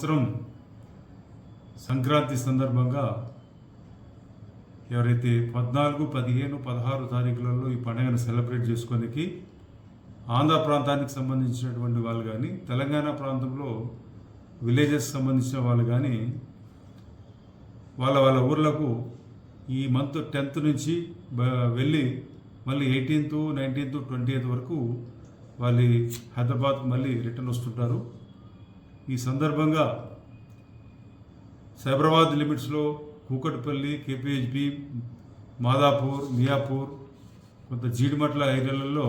సంవత్సరం సంక్రాంతి సందర్భంగా ఎవరైతే 14, 15, 16 తారీఖులలో ఈ పండుగను సెలబ్రేట్ చేసుకోనికి ఆంధ్ర ప్రాంతానికి సంబంధించినటువంటి వాళ్ళు కానీ, తెలంగాణ ప్రాంతంలో విలేజెస్ సంబంధించిన వాళ్ళు కానీ వాళ్ళ వాళ్ళ ఊర్లకు ఈ మంత్ 10th నుంచి వెళ్ళి మళ్ళీ 18th, 19th, 20th వరకు వాళ్ళు హైదరాబాద్కు మళ్ళీ రిటర్న్ వస్తుంటారు. ఈ సందర్భంగా సైబరాబాద్ లిమిట్స్లో కూకట్పల్లి, కేపీహెచ్బి, మాదాపూర్, మియాపూర్, కొంత జీడిమట్ల ఏరియాలలో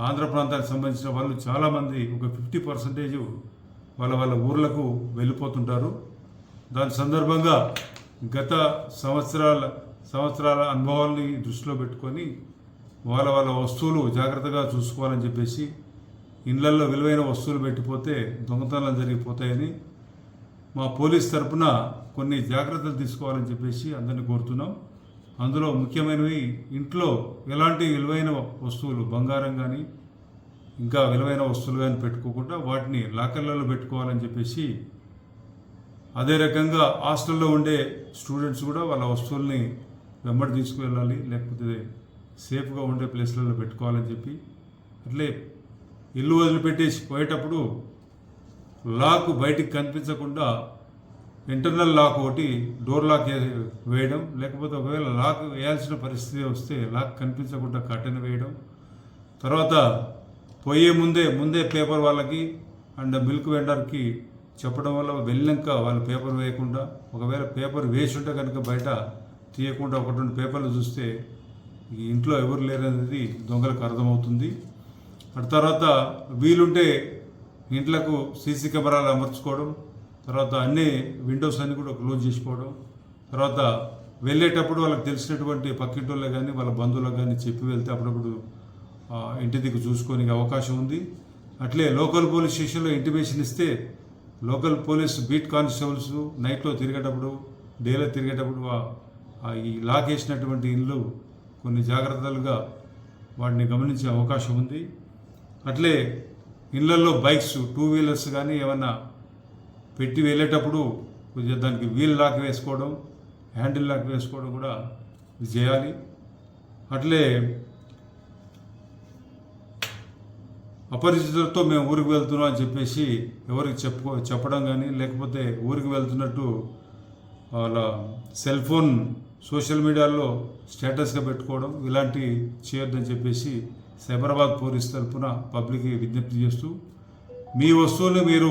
ఆంధ్ర ప్రాంతానికి సంబంధించిన వాళ్ళు చాలామంది ఒక 50% వాళ్ళ వాళ్ళ ఊర్లకు వెళ్ళిపోతుంటారు. దాని సందర్భంగా గత సంవత్సరాల అనుభవాల్ని దృష్టిలో పెట్టుకొని వాళ్ళ వాళ్ళ వస్తువులు జాగ్రత్తగా చూసుకోవాలని చెప్పేసి, ఇళ్లల్లో విలువైన వస్తువులు పెట్టిపోతే దొంగతనాలు జరిగిపోతాయని మా పోలీస్ తరఫున కొన్ని జాగ్రత్తలు తీసుకోవాలని చెప్పేసి అందరినీ కోరుతున్నాం. అందులో ముఖ్యమైనవి, ఇంట్లో ఎలాంటి విలువైన వస్తువులు, బంగారం కానీ ఇంకా విలువైన వస్తువులు కానీ పెట్టుకోకుండా వాటిని లాకర్లలో పెట్టుకోవాలని చెప్పేసి, అదే రకంగా హాస్టల్లో ఉండే స్టూడెంట్స్ కూడా వాళ్ళ వస్తువుల్ని వెంబడి తీసుకువెళ్ళాలి, లేకపోతే సేఫ్గా ఉండే ప్లేస్లలో పెట్టుకోవాలని చెప్పి, అట్లే ఇల్లు వదిలిపెట్టేసి పోయేటప్పుడు లాక్ బయటికి కనిపించకుండా ఇంటర్నల్ లాక్ ఒకటి డోర్ లాక్ వేయడం, లేకపోతే ఒకవేళ లాక్ వేయాల్సిన పరిస్థితి వస్తే లాక్ కనిపించకుండా కర్టెన్ వేయడం. తర్వాత పోయే ముందే పేపర్ వాళ్ళకి అండ్ మిల్క్ వెండర్కి చెప్పడం వల్ల వెళ్ళాక వాళ్ళు పేపర్ వేయకుండా, ఒకవేళ పేపర్ వేసి ఉంటే కనుక బయట తీయకుండా 1-2 పేపర్లు చూస్తే ఈ ఇంట్లో ఎవరు లేరనేది దొంగలకు అర్థమవుతుంది. అటు తర్వాత వీలుంటే ఇంట్లకు సీసీ కెమెరాలు అమర్చుకోవడం, తర్వాత అన్ని విండోస్ అన్ని కూడా క్లోజ్ చేసుకోవడం, తర్వాత వెళ్ళేటప్పుడు వాళ్ళకి తెలిసినటువంటి పక్కింటోళ్ళే కానీ వాళ్ళ బంధువులకు కానీ చెప్పి వెళ్తే అప్పుడప్పుడు ఇంటి దిక్కు చూసుకొని అవకాశం ఉంది. అట్లే లోకల్ పోలీస్ స్టేషన్లో ఇంటిమేషన్ ఇస్తే లోకల్ పోలీస్ బీట్ కానిస్టేబుల్స్ నైట్లో తిరిగేటప్పుడు, డేలో తిరిగేటప్పుడు ఈ లాక్ వేసినటువంటి ఇల్లు కొన్ని జాగ్రత్తలుగా వాటిని గమనించే అవకాశం ఉంది. అట్లే ఇళ్లల్లో బైక్స్, 2 వీలర్స్ కానీ ఏమన్నా పెట్టి వెళ్ళేటప్పుడు కొద్దిగా దానికి వీల్ లాక్ వేసుకోవడం, హ్యాండిల్ లాక్ వేసుకోవడం కూడా చేయాలి. అట్లే అపరిచితులతో మేము ఊరికి వెళ్తున్నాం అని చెప్పేసి ఎవరికి చెప్పడం కానీ, లేకపోతే ఊరికి వెళ్తున్నట్టు వాళ్ళ సెల్ ఫోన్ సోషల్ మీడియాలో స్టేటస్గా పెట్టుకోవడం, ఇలాంటివి చేయొద్దని చెప్పేసి సైబరాబాద్ పోలీస్ తరఫున పబ్లిక్కి విజ్ఞప్తి చేస్తూ, మీ వస్తువులు మీరు